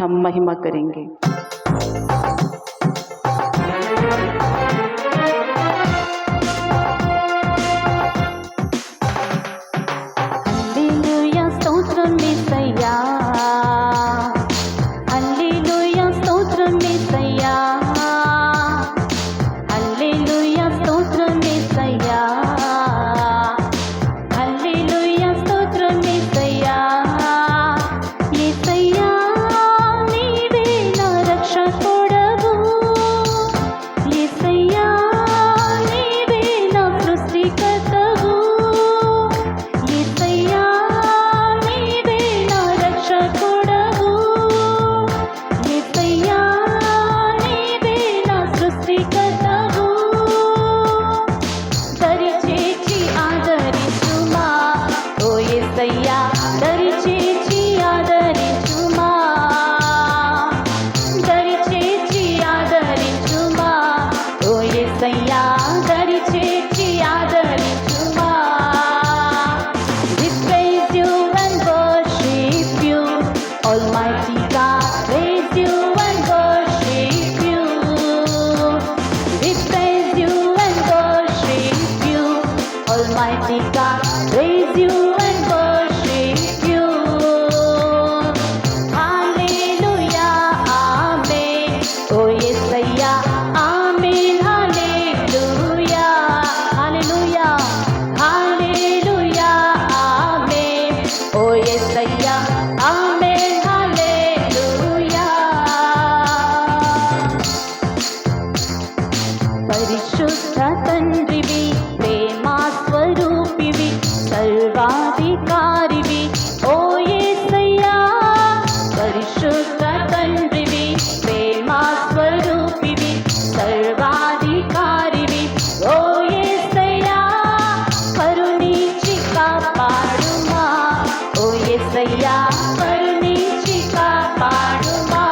हम महिमा करेंगे। హల్లెలూయా స్తోత్రం యేసయ్యా, హల్లెలూయా స్తోత్రం యేసయ్యా, హల్లెలూయా స్తోత్రం యేసయ్యా, హల్లెలూయా స్తోత్రం యేసయ్యా. యేసయ్యా నీవే నా రక్షకుడవు, యేసయ్యా నీవే నా సృష్టికర్తవు, యేసయ్యా నీవే నా రక్షకుడవు, యేసయ్యా నీవే నా సృష్టికర్తవు. దరిచేర్చి ఆదరించుమా ఓ యేసయ్యా, దరిచేర్చి ఆదరించుమా, దరిచేర్చి ఆదరించుమా ఓ యేసయ్యా, దరిచేర్చి ఆదరించుమా. We praise you and worship you, Almighty God, praise you and worship you. We praise you and worship you, Almighty God, praise you and worship you. Hallelujah, Amen. Oh Yesaya, Amen. Hallelujah, Hallelujah, Hallelujah, Amen. Oh Yesaya, Amen. Hallelujah. పరిశుద్ధ తండ్రివి, ప్రేమా స్వరూపివి, సర్వాధికారివి ఓ యేసయ్యా. పరిశుద్ధ తండ్రివి, ప్రేమా స్వరూపివి, సర్వాధికారివి ఓ యేసయ్యా. కరుణించి కాపాడుమా ఓ యేసయ్యా, కరుణించి కాపాడుమా,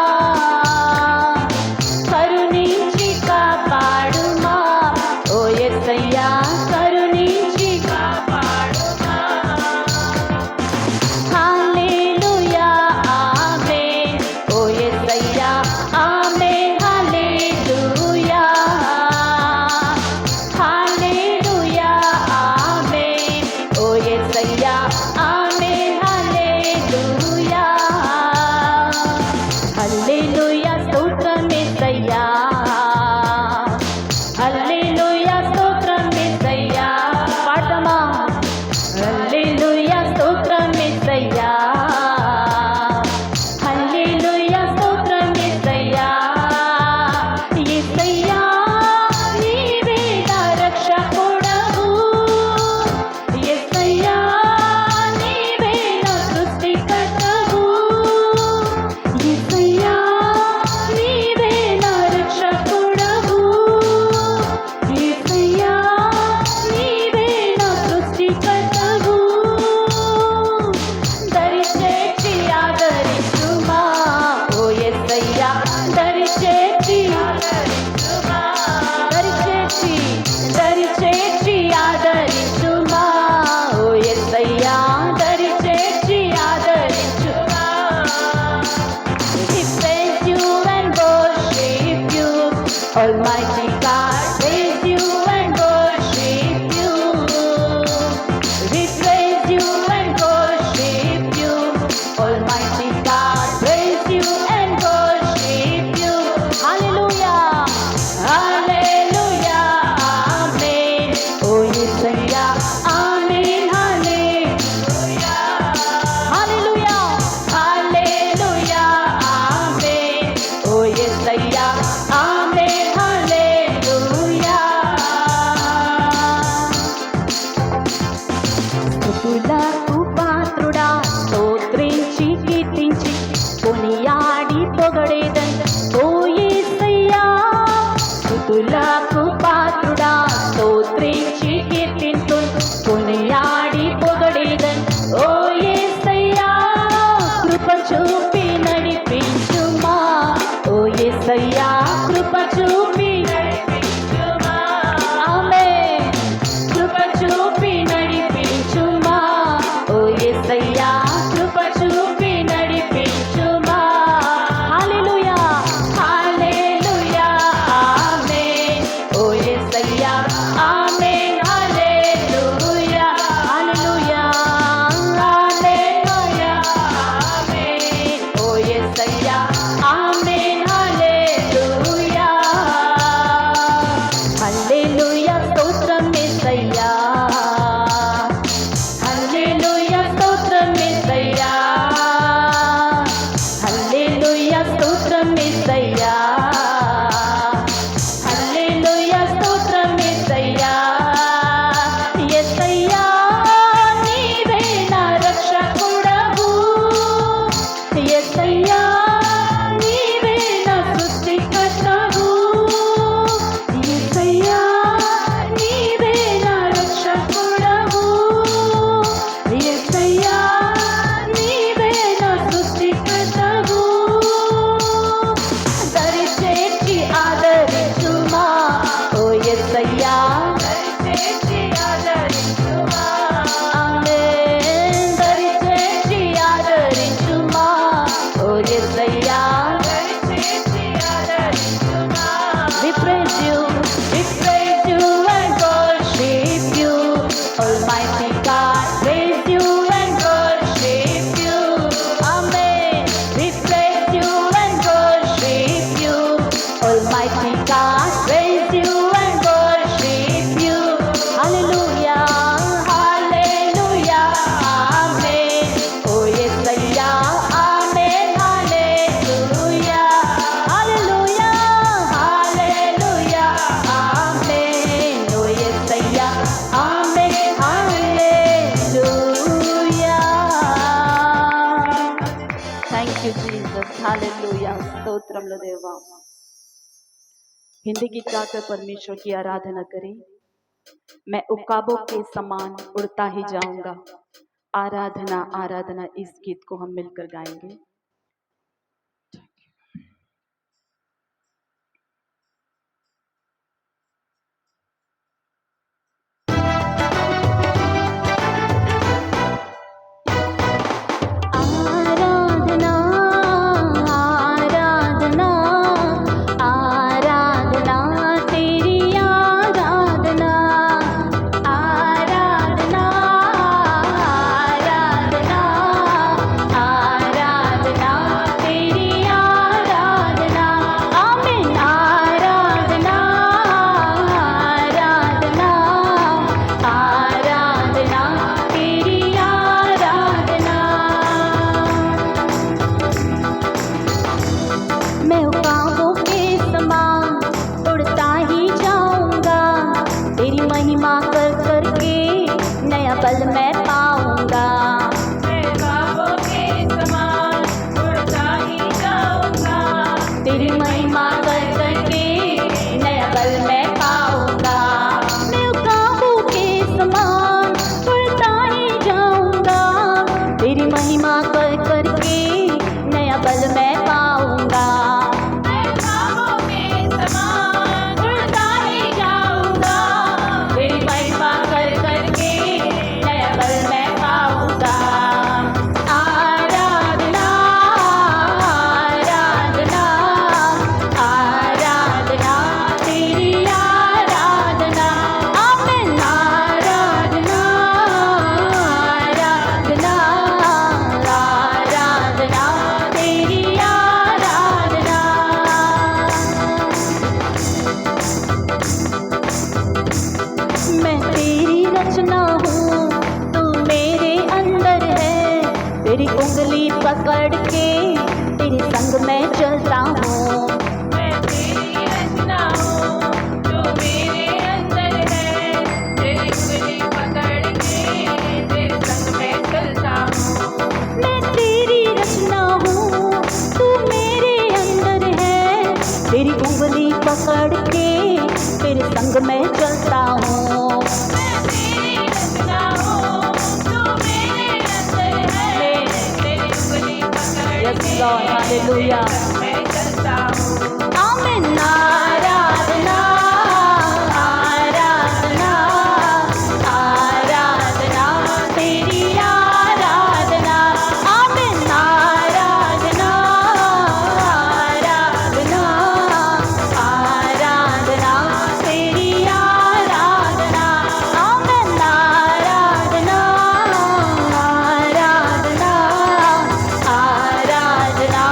కరుణించి కాపాడుమా ఓ యేసయ్యా, కరుణించి కాపాడుమా. హల్లెలూయా, ఆమేన్. ఓ యేసయ్యా, ఆమేన్. హల్లెలూయా, హల్లెలూయా, ఆమేన్. ఓ యేసయ్యా, ఆమేన్. హల్లెలూయా, హల్లెలూయా స్తోత్రం యేసయ్యా, హల్లెలూయా స్తోత్రం యేసయ్యా. పాడమా, హల్లెలూయా స్తోత్రం యేసయ్యా, హల్లెలూయా స్తోత్రం యేసయ్యా. యేసయ్యా నీవే నా రక్షకుడవు, యేసయ్యా నీవే నా సృష్టికర్తవు, యేసయ్యా నీవే నా రక్షకుడవు, యేసయ్యా నీవే నా సృష్టికర్తవు. దరిచేర్చి ఆదరించుమా ఓ యేసయ్యా, దరిచేర్చి ఆదరించుమా, దరిచేర్చి దరిచేర్చి ఆదరించుమా ఓ యేసయ్యా, దరిచేర్చి ఆదరించుమా. We praise you and worship you, Almighty God, praise you and worship you. We praise you and worship you, Almighty God, praise you and worship you. Hallelujah, Hallelujah, Amen. Oh Yesaya, Amen. Hallelujah, Hallelujah, Hallelujah, Amen. Oh Yesaya, Amen. Hallelujah. యేసయ్యా ఆమేన్ హల్లెలూయా హల్లెలూయా స్తోత్రం యేసయ్యా హల్లెలూయా స్తోత్రం యేసయ్యా హల్లెలూయా స్తోత్రం యేసయ్యా హల్లెలూయా స్తోత్రం యేసయ్యా యేసయ్యా నీవే నా రక్షకుడవు యేసయ్యా నీవే నా సృష్టికర్తవు యేసయ్యా నీవే నా రక్షకుడవు యేసయ్యా నీవే నా సృష్టికర్తవు దరిచేర్చి ఆదరించుమా ఓ యేసయ్యా దరిచేర్చి ఆదరించుమా ఆమేన్ దరిచేర్చి ఆదరించుమా ఓ యేసయ్యా దరిచేర్చి ఆదరించుమా we praise you and worship you almighty God praise you and worship you amen we praise you and worship you almighty God praise you and worship you hallelujah hallelujah amen oh Yesayya amen hallelujah hallelujah hallelujah amen oh Yesayya amen hallelujah thank you Jesus hallelujah స్తోత్రములు దేవా हिंदी गीत गाकर परमेश्वर की आराधना करें मैं उकाबों के समान उड़ता ही जाऊंगा आराधना आराधना इस गीत को हम मिलकर गाएंगे आराधना आराधना आराधना तेरी आराधना आराधना आराधना आराधना तेरी आराधना आमीन आराधना आराधना आराधना तेरी आराधना मैं उकाबों के समान उड़ता ही जाऊंगा तेरी महिमा कर करके नया बल मैं पाऊंगा मैं उकाबों के समान उड़ता ही जाऊंगा तेरी महिमा कर करके नया बल मैं पाऊंगा मैं उकाबों के समान उड़ता ही जाऊंगा तेरी महिमा कर करके नया बल मैं पाऊंगा मैं उकाबों के समान उड़ता ही जाऊंगा तेरी महिमा कर करके नया बल मैं पाऊंगा आराधना आराधना आराधना तेरी आराधना आमीन आराधना आराधना आराधना तेरी आराधना मैं तेरी रचना हूँ तू मेरे अंदर है तेरी उंगली पकड़ के तेरे संग मैं चलता हूँ मैं तेरी रचना हूँ तू मेरे अंदर है तेरी उंगली पकड़ के तेरे संग मैं चलता हूँ मैं तेरी रचना हूँ तू मेरे अंदर है तेरी उंगली पकड़ के तेरे संग मैं चलता हूँ मैं तेरी रचना हूँ तू मेरे अंदर है तेरी उंगली पकड़ yes Lord hallelujah मैं चलता हूँ आमीन आराधना आराधना आराधना तेरी आराधना आमीन आराधना आराधना आराधना तेरी आराधना आमीन आराधना आराधना आराधना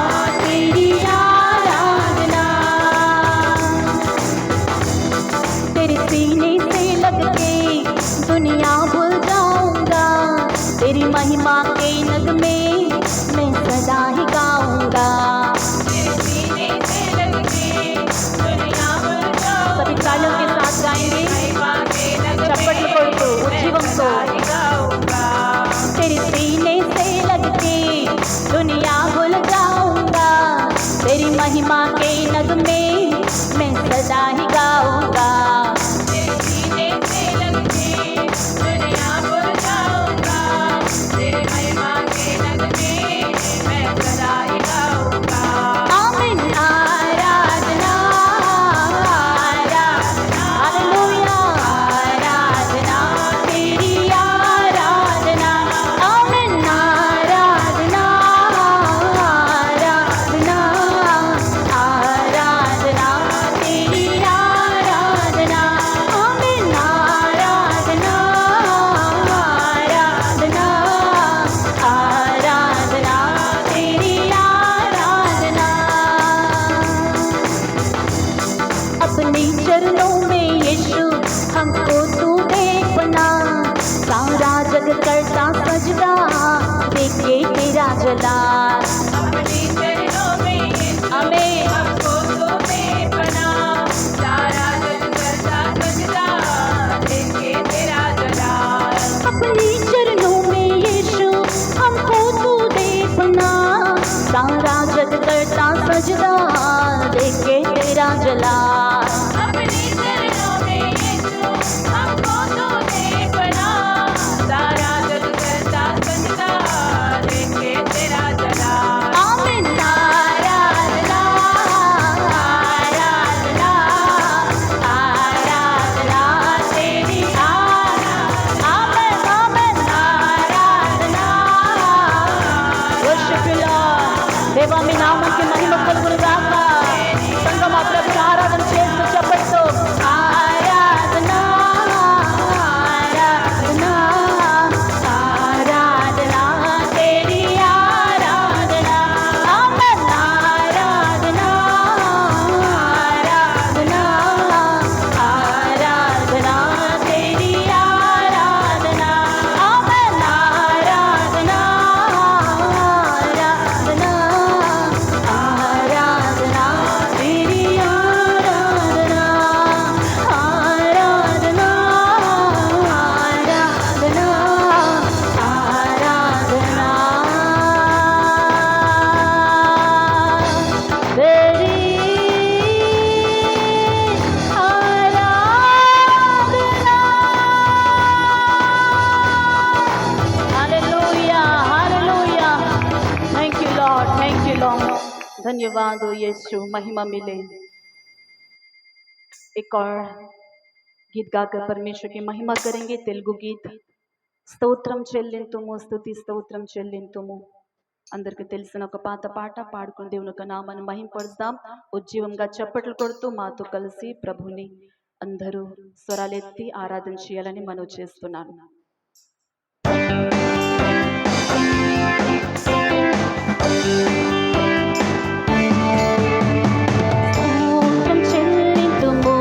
महिमा के नगमे मैं सदा ही गाऊंगा। तेरे सीने से लग के दुनिया भूल जाऊंगा। तेरे महिमा के नगमे मैं सदा ही गाऊंगा। आमीन। आराधना आराधना हालेलुया आराधना तेरी आराधना। आमीन। आराधना आराधना आराधना तेरी आराधना। आमीन। आराधना आराधना आराधना तेरी आराधना। अपने चरणों में यीशु हमको तू दे बना। सारा जग करता सजदा देखे तेरा जलाल। अपने चरणों में यीशु आमीन। हमको तूने बना। सारा जग करता सजदा देखे तेरा जलाल। अपने चरणों में यीशु हमको तू दे बना। सारा जग करता सजदा देखे तेरा जलाल। अपने चरणों में यीशु हमको तूने बना। सारा जग करता सजदा देखे तेरा जलाल। आमीन। आराधना आराधना आराधना तेरी आराधना। आमीन आमीन आराधना। Worship you Lord. देवा మీ నామంకి మహిమ కలుగును గాక। సంగమా ప్రభుని ఆరాధన చేస్తూ చెప్పండి। ఆరాధన ఆరాధన ఆరాధన तेरी आराधना। आमीन। आराधना आराधना आराधना तेरी आराधना। आमीन। आराधना आराधना आराधना तेरी आराधना। आराधना आराधना आराधना तेरी आराधना। Hallelujah hallelujah. Thank you Lord thank you Lord. धन्यवाद हो यीशु। महिमा मिले। एक और गीत गाकर परमेश्वर की महिमा करेंगे। तेलुगु गीत స్తోత్రం చెల్లింతుము స్తుతి స్తోత్రం చెల్లింతుము। అందరికి తెలిసిన ఒక పాత పాట పాడుకుని దేవుని యొక్క నామాన్ని మహింపరుద్దాం। ఉజ్జీవంగా చప్పట్లు కొడుతూ మాతో కలిసి ప్రభుని అందరూ స్వరాలెత్తి ఆరాధన చేయాలని మనవి చేస్తున్నాను। స్తోత్రం చెల్లింతుము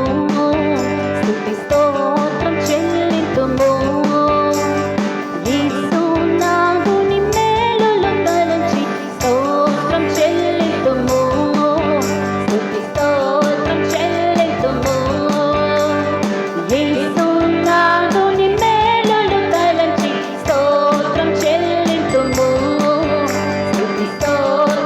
స్తుతి స్తోత్రం చెల్లింతుము। యేసునాథుని మేలులు తలచి స్తోత్రం చెల్లింతుము స్తుతి స్తోత్రం చెల్లింతుము। యేసునాథుని మేలులు తలచి స్తోత్రం చెల్లింతుము స్తుతి స్తోత్రం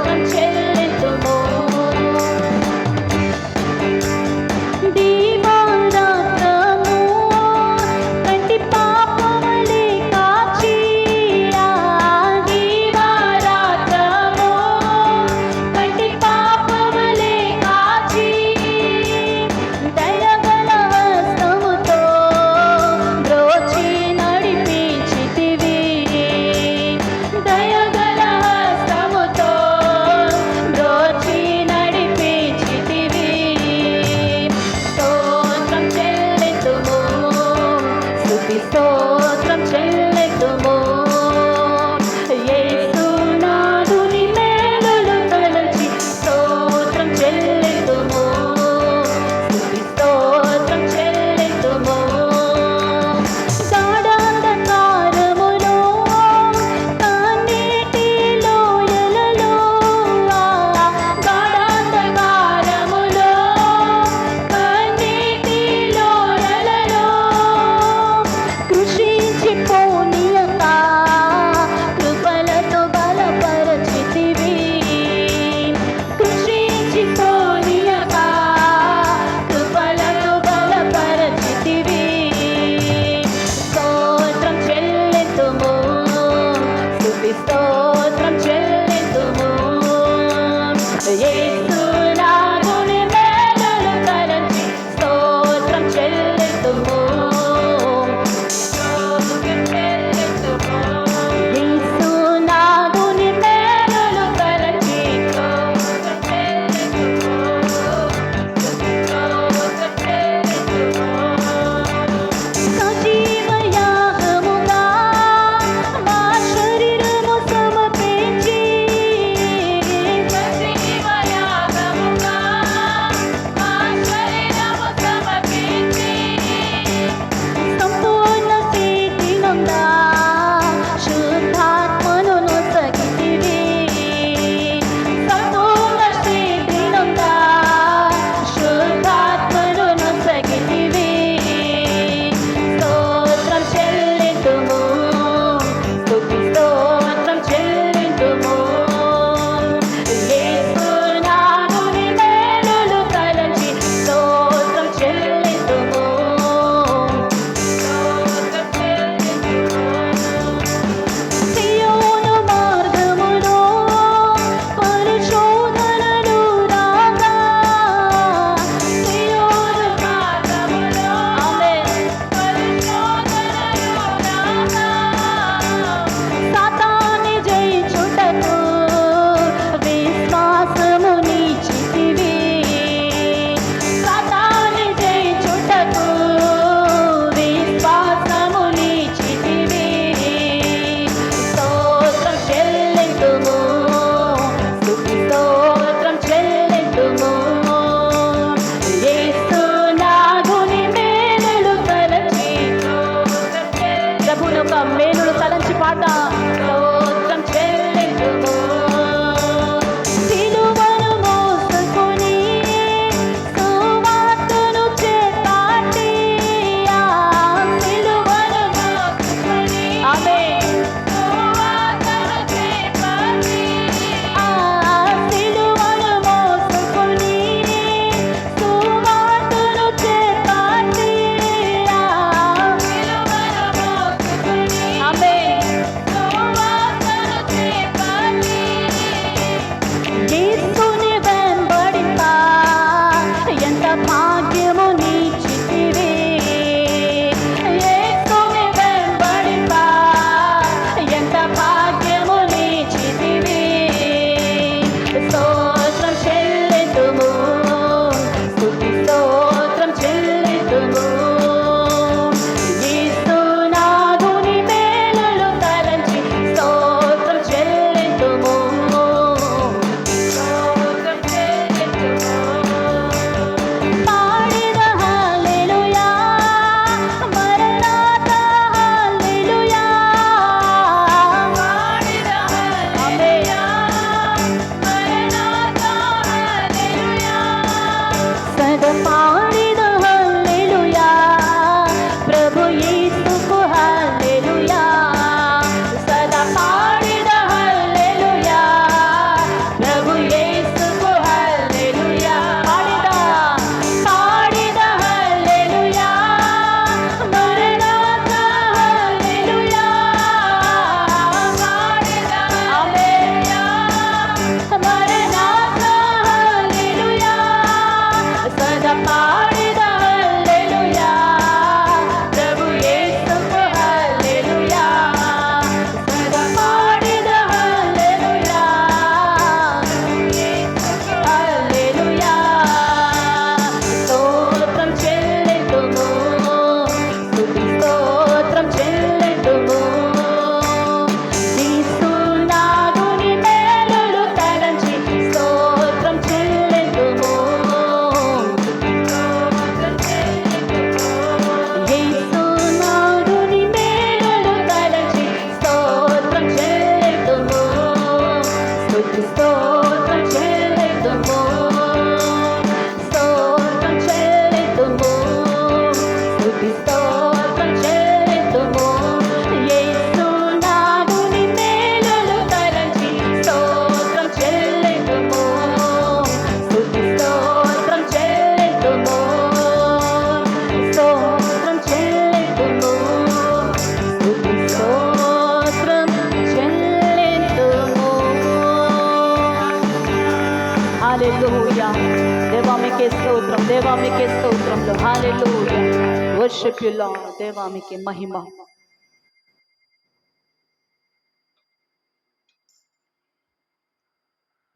హల్లెలూయా. దేవా మీకే స్తోత్రం, దేవా మీకే స్తోత్రంలో. హల్లెలూయా. Worship you Lord. దేవా మీకే మహిమ.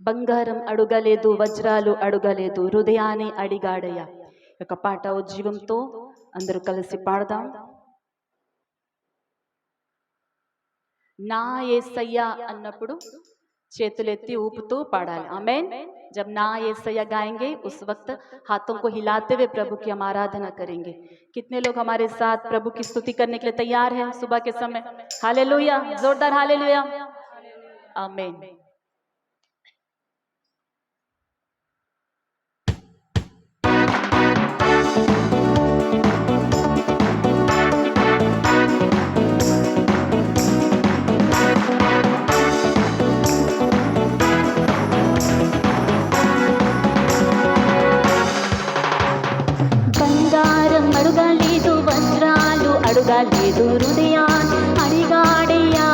బంగారం అడుగలేదు, వజ్రాలు అడుగలేదు, హృదయాన్ని అడిగాడయ్యా. ఒక పాట ఉజ్జీవంతో అందరూ కలిసి పాడదాం. నా యేసయ్యా అన్నప్పుడు చేతులెత్తి ఊపుతూ పాడాలి. आमेन। जब ना యేసయ్యా गाएंगे उस वक्त हाथों को हिलाते हुए प्रभु की हम आराधना करेंगे। कितने लोग हमारे साथ प्रभु की स्तुति करने के लिए तैयार हैं सुबह के समय? हालेलुया, जोरदार हालेलुया, आमीन। అడుగలేదు, వజ్రాలు అడుగలేదు, హృదయాన్ని అడిగాడయ్యా.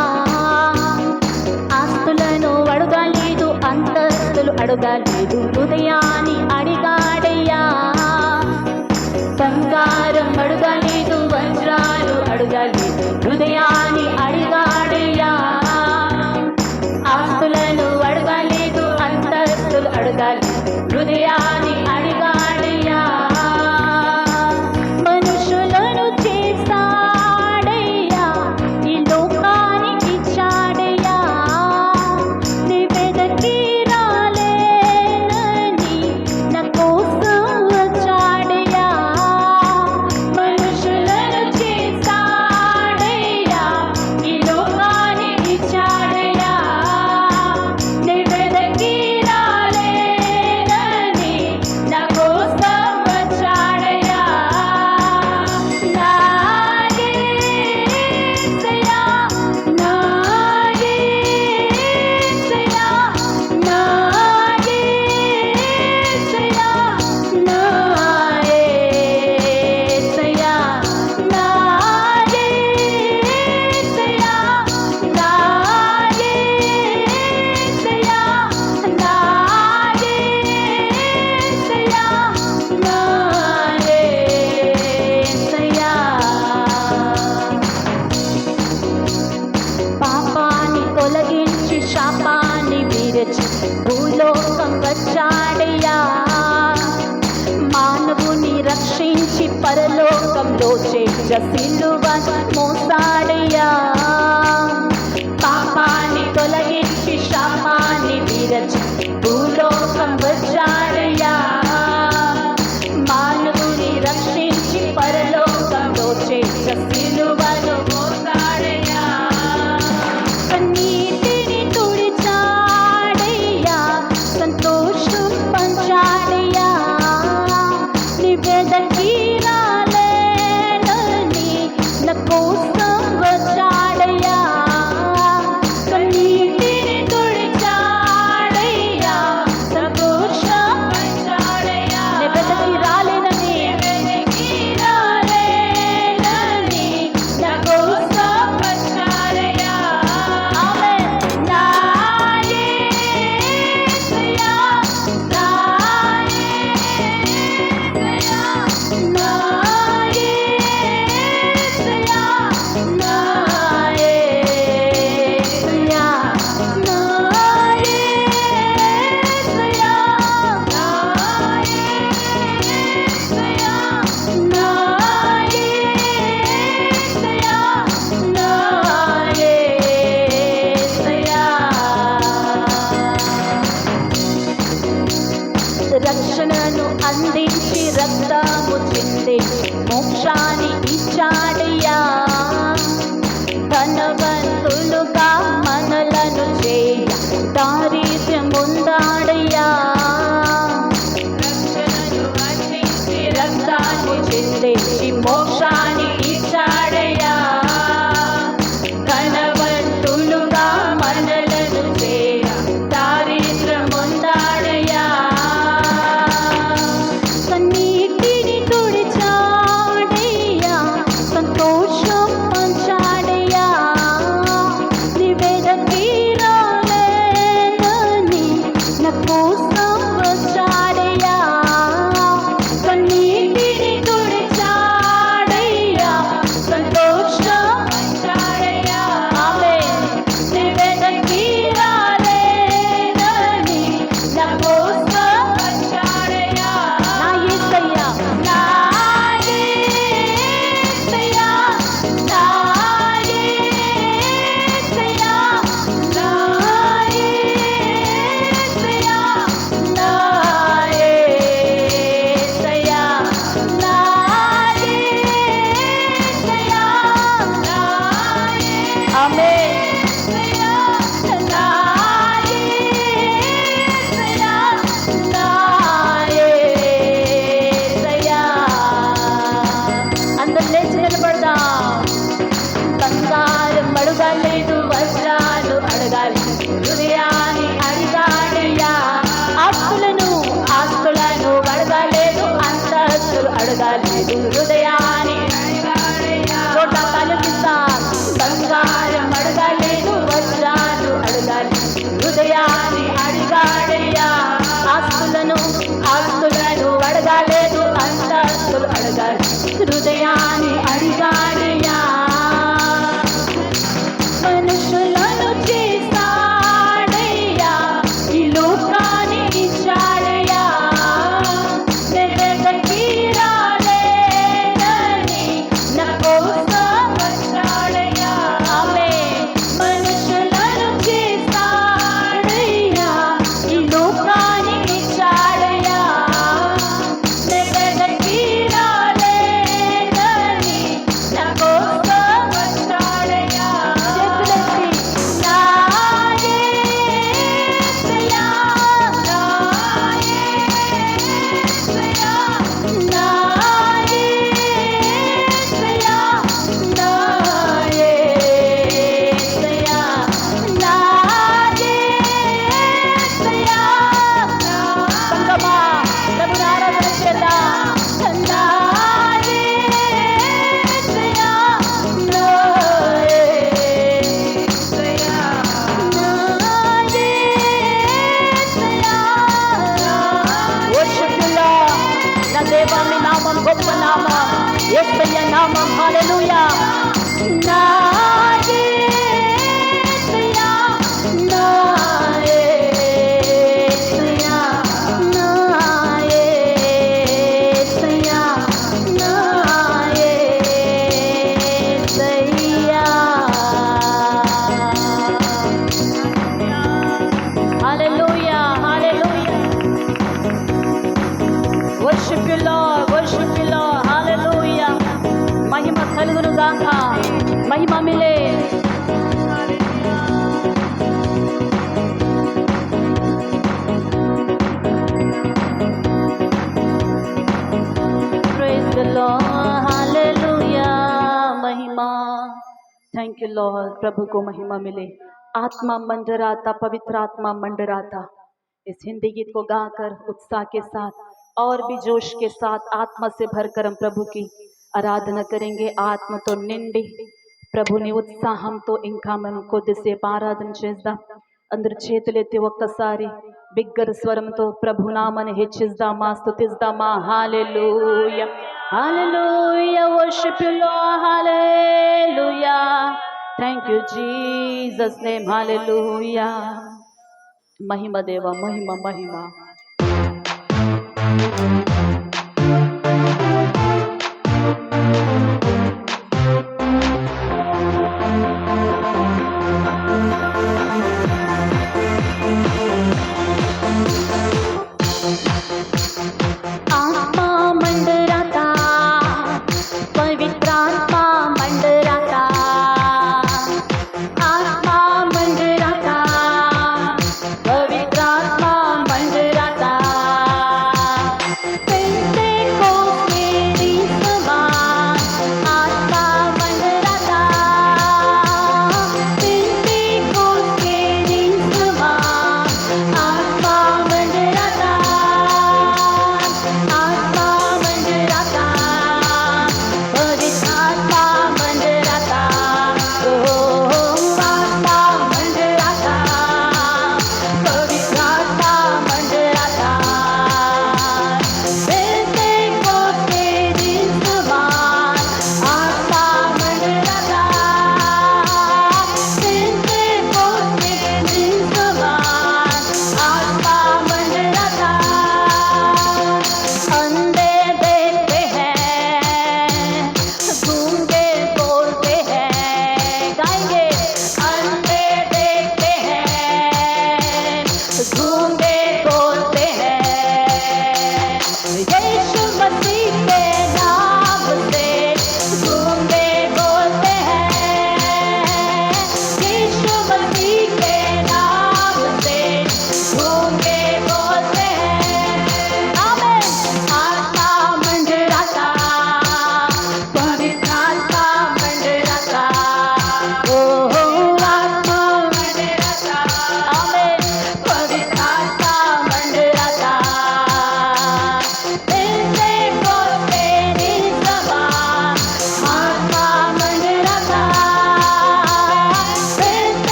ఆస్తులను అడుగలేదు, అంతస్తులు అడుగలేదు, హృదయాన్ని అడిగాడయ్యా. బంగారం అడుగలేదు, వజ్రాలు అడుగలేదు, హృదయాన్ని అడిగాడయ్యా. ఆస్తులను అడుగలేదు, అంతస్తులు అడుగలేదు, హృదయాన్ని అడిగాడయ్యా. భూలోకం వచ్చాడయ్యా. మానవుని రక్షించి పరలోకంలో చేర్చ సిలువ మోసాడయ్యా. పాపాన్ని తొలగించి శాపాన్ని విరచి భూలోకం వచ్చాడయ్యా. మానవుని రక్షించి పరలోకంలో చేర్చ సిలువను మోసాడయ్యా. నీతిని తుడిచాడయ్యా, సంతోషం పంచాడయ్యా. నివేదకి రాలేనని నా కోసం వచ్చాడయ్యా. నీతిని తుడిచాడయ్యా, సంతోషం పంచాడయ్యా. నివేదకి రాలేనని నా కోసం వచ్చాడయ్యా. రక్షణను అందించి రక్తము చింది మోక్షాన్ని ఇచ్చాడయ్యా. ధనవంతులుగా మనలను చేయ దారిద్ర్యం ఉందాడయ్యా. రక్షణను అందించి రక్తాన్ని చిందించి మోక్షాన్ని ఇచ్చాడయ్యా. ధనవంతులుగా మనలను చేయ దారిద్ర్యం ఉందాడయ్యా. నీతిని తుడిచాడయ్యా, సంతోషం పంచాడయ్యా. నివేదకి రాలేనని నా కోసం అడగలేదు హృదయాన్ని తలపిస్తా బంగారం అడగలేదు వజ్రాలు అడగాలి హృదయాన్ని అడిగాడయ్యా ఆస్తులను అడగలేదు అంతస్తులు అడగాలి హృదయాన్ని అడిగాడయ్యా మనుషులను చేస్తాడయ్యా ఈ లోకాన్ని ఇచ్చాడయ్యా నెదకి రాలేదని నా కోసం వచ్చాడయ్యా ఆమె మనుషులను చేస్తాడయ్యా ఈ లోకాన్ని ఇచ్చాడయ్యా నెదకి రాలేదని నా కోసం వచ్చాడయ్యా గొప్ప నామం యేసయ్య నామం హల్లెలూయా నా యేసయ్య నా యేసయ్య నా యేసయ్య నా యేసయ్య హల్లెలూయా హల్లెలూయా worship you Lord hallelujah మహిమ కలుగును గాక మహిమ మిలే praise the Lord hallelujah महिमा thank you Lord प्रभु को महिमा मिले आत्मा मंडराता पवित्र आत्मा मंडराता इस हिंदी गीत को गाकर उत्साह के साथ और भी जोश के साथ आत्मा से भरकर हम प्रभु की आराधना करेंगे आत्मा तो निंडी ప్రభుని ఉత్సాహంతో ఇంకా మనం కొద్దిసేపు ఆరాధన చేద్దాం అందరు చేతులెత్తి ఒక్కసారి బిగ్గర స్వరంతో ప్రభునామని హెచ్చిద్దామా స్తుతిద్దామా hallelujah hallelujah worship you Lord hallelujah thank you Jesus name hallelujah మహిమ దేవా మహిమ మహిమ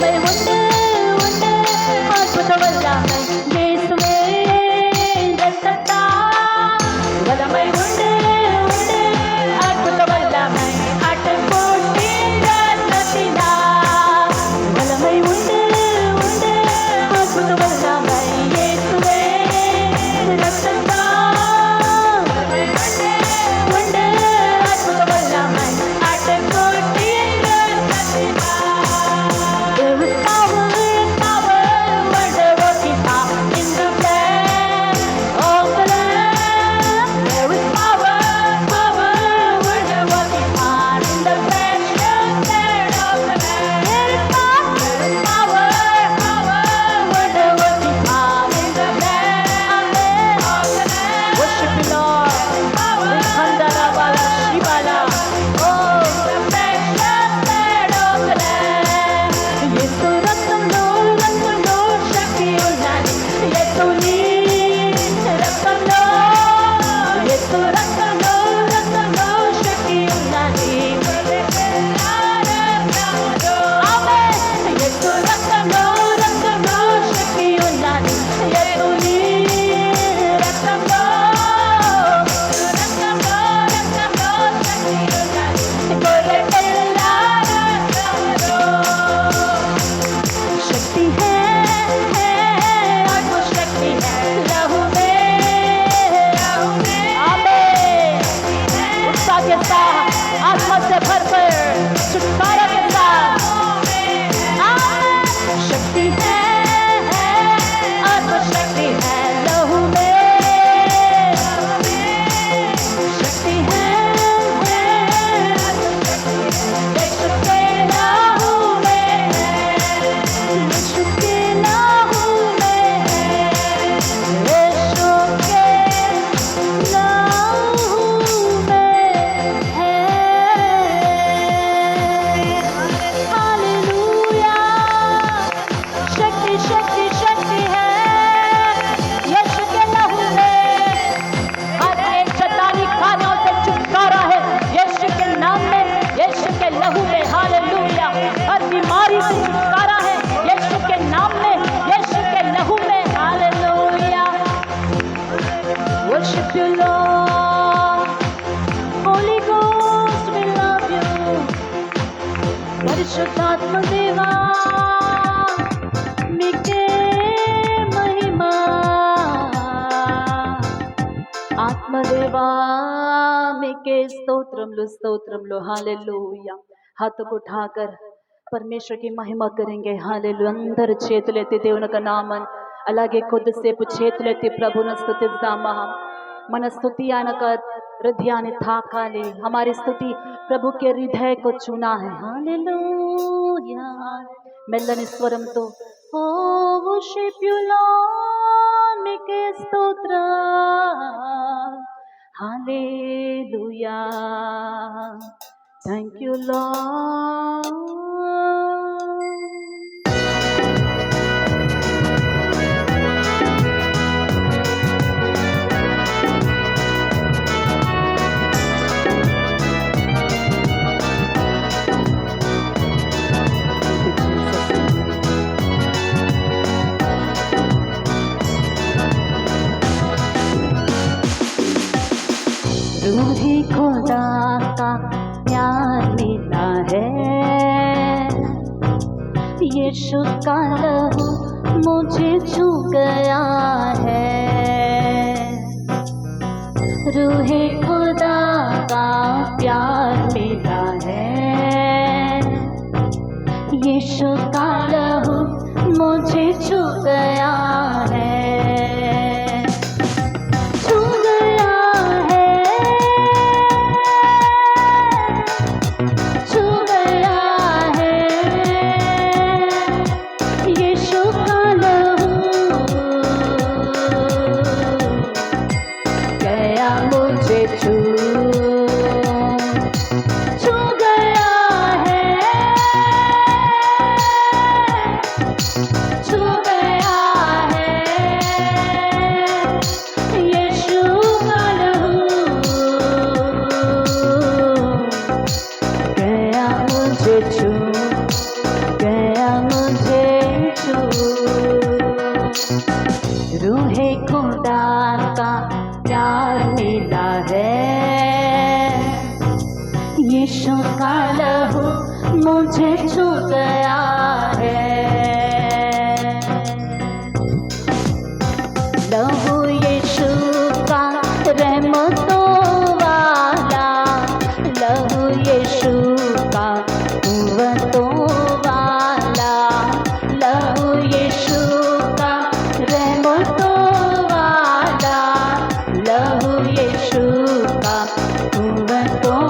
బలమై ఉండే ఉండే అద్భుత వల్లమై యేసువే రక్షతా బలమై ఉండే ఉండే అద్భుత వల్లమై అటపోటి రక్షతినా బలమై ఉండే ఉండే అద్భుత వల్లమై యేసువే రక్షతా ఉండే అద్భుత వల్లమై అటపోటి రక్షతినా. There is power, wonder working power in the blood of the Lamb. There is power, wonder working power in the precious blood of the Lamb. There is power, wonder working power in the blood of the Lamb. Worship the Lord. Khandarabala Shibala. Oh, the precious blood of the Lamb. Yesu రక్తంలో శక్తి ఉన్నది. యేసుని రక్తంలో యేసు రక్తంలో శక్తి ఉన్నది. ఆమేన్. యేసు రక్తంలో శక్తి ఉన్నది. యేసుని రక్తంలో శక్తి ఉన్నది. గొర్రె పిల్ల రక్తంలో शक्ति है आत्मा शक्ति है लहू में आमीन। उत्साह के साथ आत्मा से भरकर छुटकारा के साथ आमीन। शक्ति है आत्मा शक्ति है लहू में शक्ति है यीशु के लहू में यीशु के लहू में यीशु के लहू में है। हालेलुया। शक्ति शक्ति शक्ति है यीशु के लहू में। हर एक शैतानी खानों से छुटकारा है यीशु के नाम में, यीशु के लहू में। हालेलुया। हर बीमारी से छुटकारा है यीशु के नाम में, यीशु के लहू में। Hallelujah. Worship you Lord. Holy Ghost we love you. పరిశుద్ధాత్మ దేవా మీకే మహిమా. ఆత్మదేవా మీకే స్తోత్రములు స్తోత్రములు. हालेलुया। हाथों को उठाकर परमेश्वर की महिमा करेंगे. हालेलुया. అందరు చేతులెత్తి దేవుని యొక్క నామం అలాగే కొద్దిసేపు చేతులెత్తి ప్రభువును స్తుతిద్దామా. మన స్తుతి ఆయన का हृदयाన్ని తాకాలి. हमारी स्तुति प्रभु के हृदय को छूना है. हालेलुया. మెల్లని స్వరంతో ఓ worship you Lord మీకే స్తోత్ర. हालेलुया. Thank you Lord. रूही खुदा का प्यार मिला है, यीशु का लहू मुझे छू गया है। रूहे खुदा का प्यार मिला है, यीशु का लहू मुझे छू गया है। छू गया है, छू गया है, यीशु का लहू गया मुझे छू गया है, मुझे छू गया है। लहू यीशु का रहमतों वाला, लहू यीशु का कुव्वतों वाला, लहू यीशु का रहमतों वाला, लहू यीशु का कुव्वतों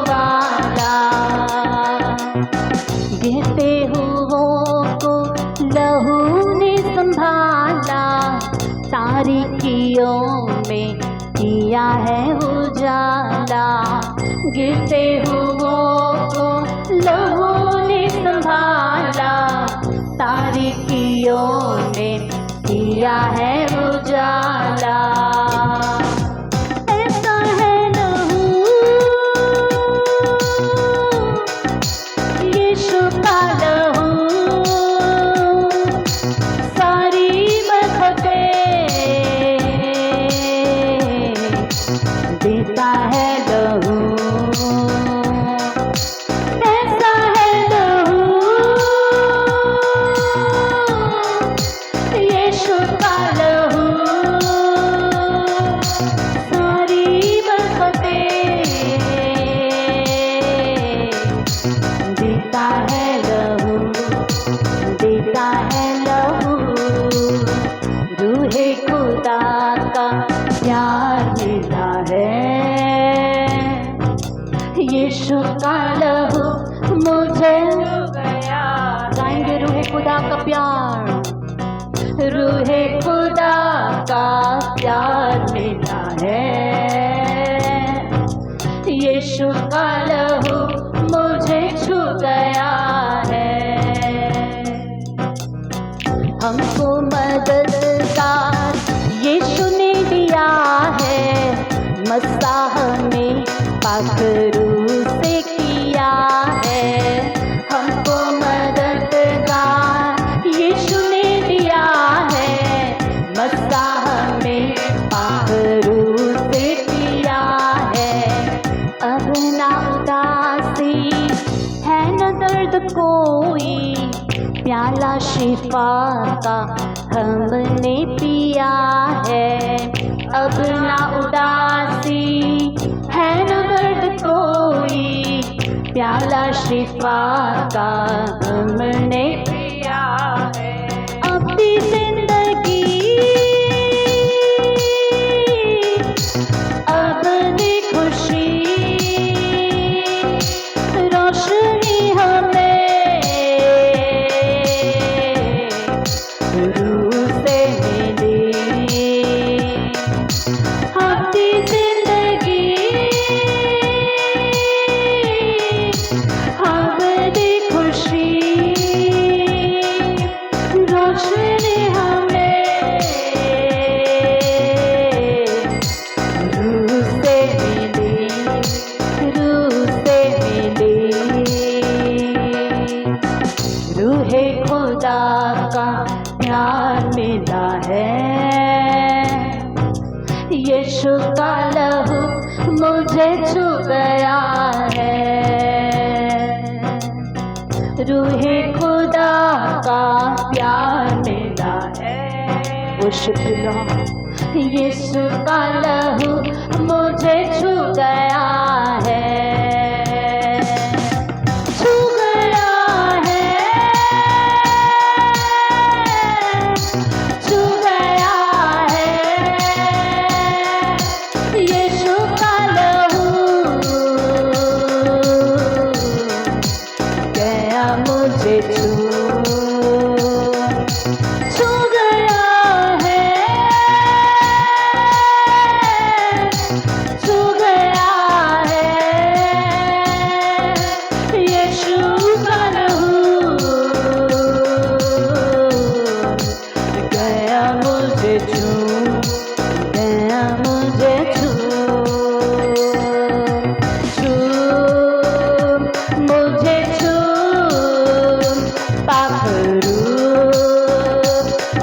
वाला। गिरते हुओं को लहू ने संभाला, तारीकियों में किया है उजाला। गिरते हुओं को लहू ने संभाला, तारीकियों में किया है उजाला। ऐसा है लहू यीशु का लहू, सारी बरकतें देता है लहू। ऐसा है लहू यीशु का लहू, सारी बरकतें देता है लहू, देता है लहू। रूहे खुदा का प्यार मिला है, यीशु का लहू मुझे छू गया। गाएंगे रूहे खुदा का प्यार, रूहे खुदा का प्यार मिला है, यीशु का लहू मुझे छू गया है। हमको मददगार यीशु ने दिया है, मसाह में पाक रूह से किया है। हमको मददगार यीशु ने दिया है, मसाह में पाक रूह से किया है। अब ना उदासी है न दर्द कोई, प्याला शिफा का हमने पिया है। अब ना उदासी है न दर्द कोई, प्याला शिफा का हमने पिया है। अपनी जिंदगी अपनी खुशी, रोशनी हमें रूह से मिली। अपनी जिंदगी अपनी खुशी, रोशनी हमें रूह से मिली, रूह से मिली। रूहे खुदा का प्यार मिला है, यीशु का लहू मुझे छू गया है। रूहे खुदा का प्यार मिला है, वर्शिप लॉर्ड। यीशु का लहू मुझे छू गया है, छू गया है, छू गया है। यीशु का लहू गया मुझे छू, छू गया है, छू गया है। यीशु का लहू गया मुझे छू, गया मुझे छू, छू मुझे छू। पाखरू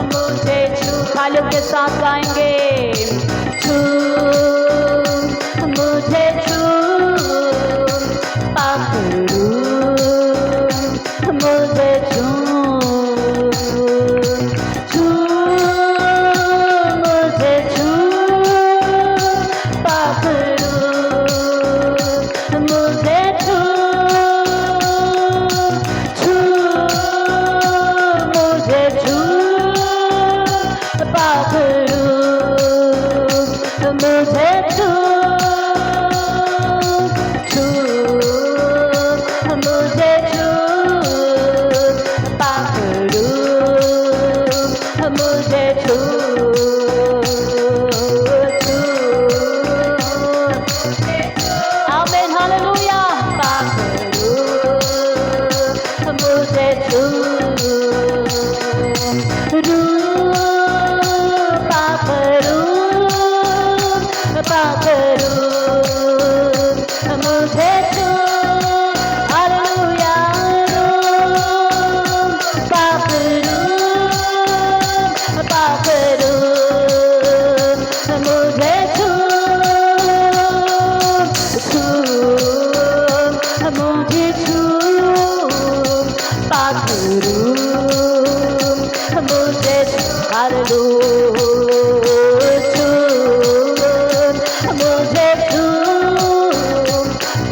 मुझे छू, खालिद के साथ गाएंगे। छू मुझे छू, पाखरू पाखरू चूम मुझे चूम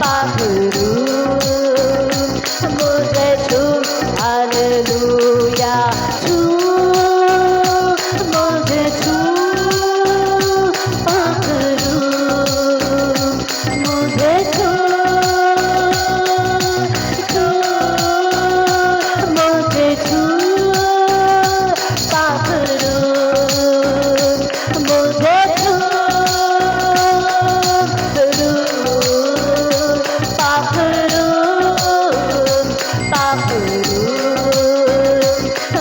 पाखरू मुझे चूम हालेलुया चूम मुझे चूम पाखरू मुझे मुझे पाखरू मुझे पाखरू पाखरू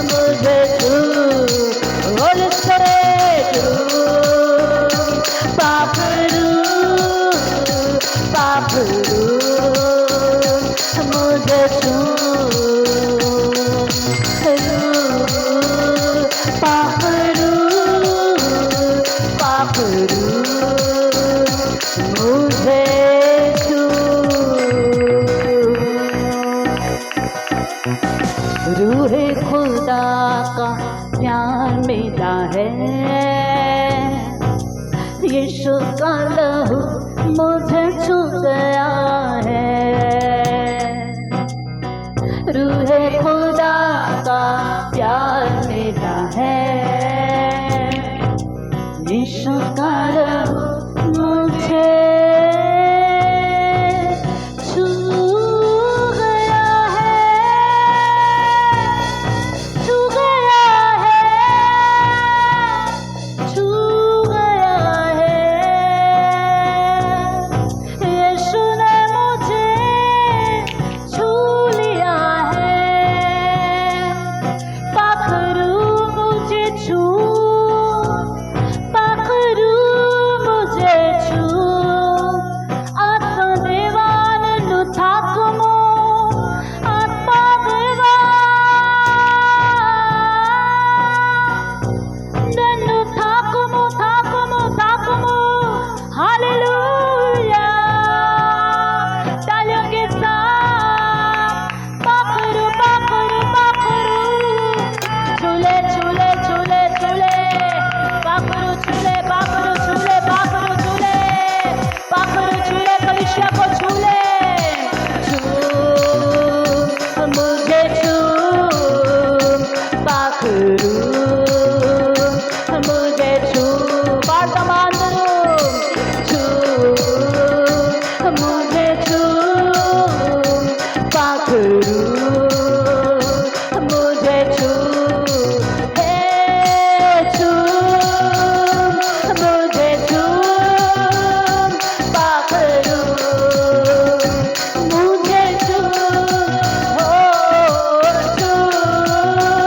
मुझे Holy Spirit पाखरू पाखरू मुझे पाखरू पाखरू मुझे रूहे खुदा का प्यार मिला है यीशु का लहू मुझे छू गया है रूहे खुदा का प्यार मिला है यीशु का लहू मुझे छू गया है छू गया है छू गया है यीशु ने मुझे छू लिया है पाखरू मुझे छू पाखरू मुझे छू आत्मा देवानंद थाकमो आत्मा देवा नन्नु थाकमो थाकमो थाकमो हालेलुया तालियों के साथ पाखरू पाखरू पाखरू झूले झूले झूले झूले पाखरू झूले पाखरू झूले पाखरू झूले पाखरू झूले कलिसिया को झूले झूम मुझे झूम पाखरू मुझे झूम वर्तमानरू झूम मुझे झूम पाखरू मुझे झूम हे झूम मुझे झूम पाखरू मुझे झूम हो झूम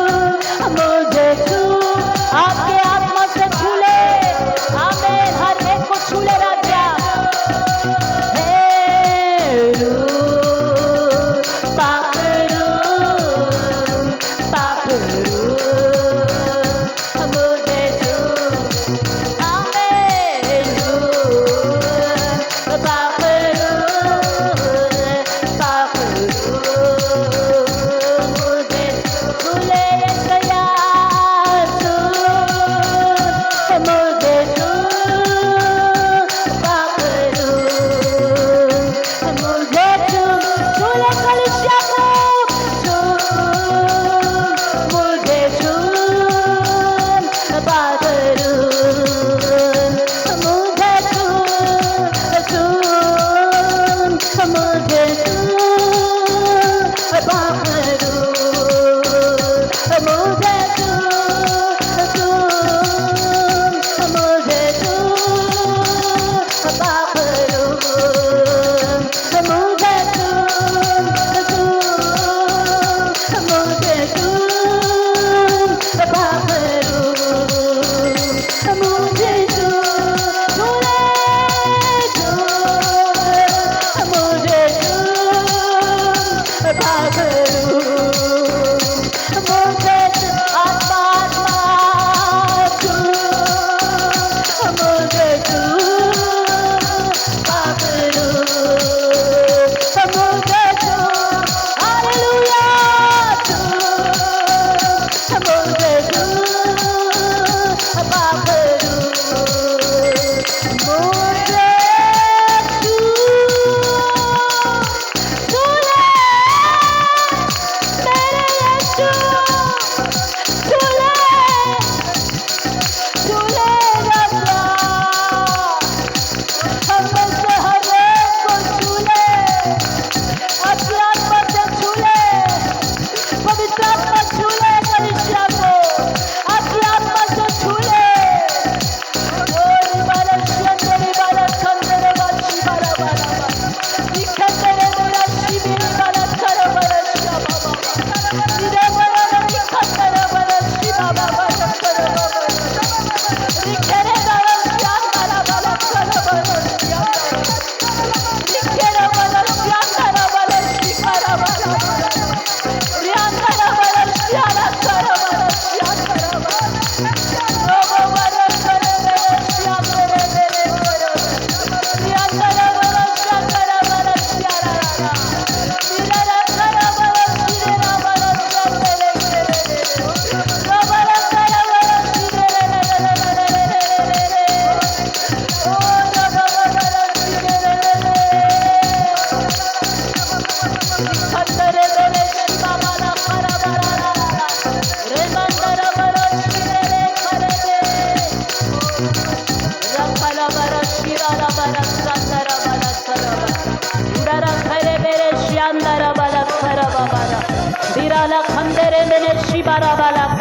मुझे झूम आपके आत्मा से छूले आमेन हर एक को छूले राजा हे पाखरू पाखरू मुझे झूम आमेन पाखरू पाखरू मुझे झूले गया मुझे पाखरू मुझे झूले कलिसिया को मुझे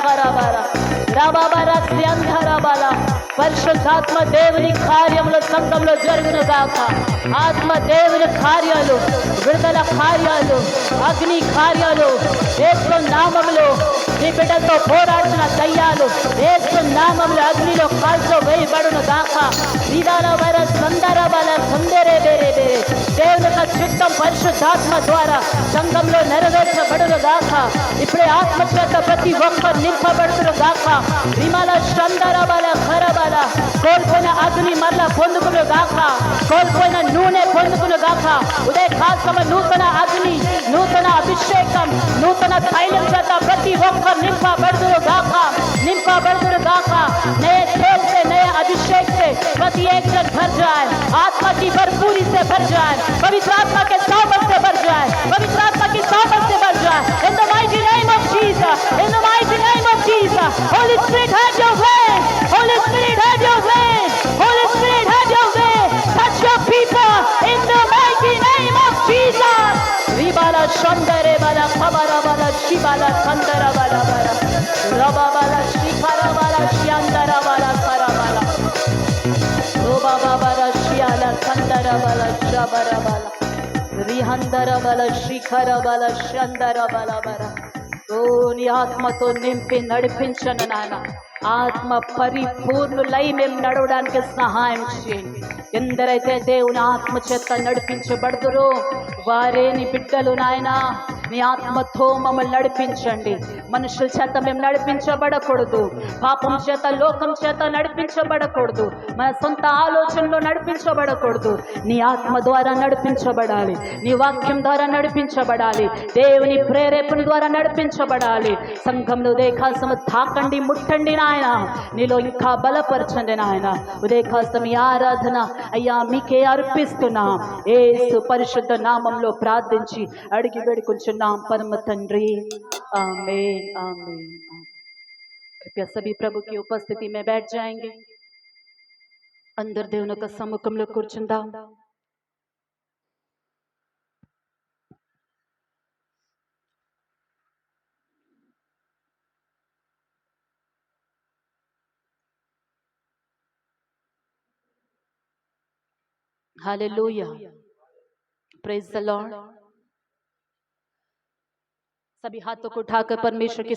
కరబల రబబర స్యంధరబల పరిశుద్ధాత్మ దేవుని కార్యములు సంఘంలో జరుగును గాక. ఆత్మ దేవుని కార్యాలు, విడుదల కార్యాలు, అగ్ని కార్యాలు యేసు నామములో నీ బిడ్డతో పోరాడిన దయ్యాలు యేసు నామములో అగ్నిలో కాల్చో వేయబడును గాక. విధాన వర సందర బల సందరే బేరే బేరే దేవుని యొక్క చిత్తం పరిశుద్ధాత్మ ద్వారా సంఘంలో నెరవేర్చబడును గాక. ఇప్పుడే ఆత్మ చేత ప్రతి ఒక్కరు నింపబడుతును గాక. విమల సందర బల ఖరబల కోల్పోయిన అగ్ని మరల పొందుకును గాక. కోల్పోయిన నూనె పొందుకును గాక. ఉదయ కాలమ నూతన అగ్ని, నూతన అభిషేకం, నూతన తైలం చేత ప్రతి ఒక్కరు నింపబడుతును గాక. निंपा गाका. नए तेल से, नए अभिषेक से प्रति एक जन भर जाए, आत्मा की भरपूरी से भर जाए, पवित्र आत्मा के सामर्थ से भर जाए, पवित्र आत्मा की सामर्थ से भर जाए. In the mighty name of Jesus, in the mighty name of Jesus, Holy Spirit have your way, Holy Spirit have your way, Holy Spirit have your way. Touch your people in the mighty name of Jesus. Ribala Shandare Bala Kabara Bala Shibala Sandara Bala Bala Raba Bala Shikara Bala Shiandara Bala Kara Bala Roba Bala Shiala Sandara Bala Shabara Bala Rihandara Bala Shikara Bala Shandara Bala Bala. ఓ నీ ఆత్మతో నింపి నడిపించను నాయన. ఆత్మ పరిపూర్ణులై మేము నడవడానికి సహాయం చేయండి. ఎందరైతే దేవుని ఆత్మ చేత నడిపించబడుతురో వారే నీ బిడ్డలు నాయన. నీ ఆత్మతో మమ్మల్ని నడిపించండి. మనుషుల చేత మేము నడిపించబడకూడదు, పాపం చేత లోకం చేత నడిపించబడకూడదు, మన సొంత ఆలోచనలో నడిపించబడకూడదు. నీ ఆత్మ ద్వారా నడిపించబడాలి, నీ వాక్యం ద్వారా నడిపించబడాలి, దేవుని ప్రేరేపణ ద్వారా నడిపించబడాలి. సంఘంలో ఉదయకాశం తాకండి, ముట్టండి నాయన. నీలో ఇంకా బలపరచండి నాయన. ఉదయకాశం ఈ ఆరాధన అయ్యా మీకే అర్పిస్తున్నా. యేసు పరిశుద్ధ నామంలో ప్రార్థించి అడిగి వేడుకొంచున్నాం परम तंद्री. आमीन आमीन. कृपया सभी प्रभु की उपस्थिति में बैठ जाएंगे. अंदर దేవుని యొక్క సముఖంలో కూర్చుందాం. हालेलुया. Praise the Lord. सभी हाथों को उठाकर परमेश्वर की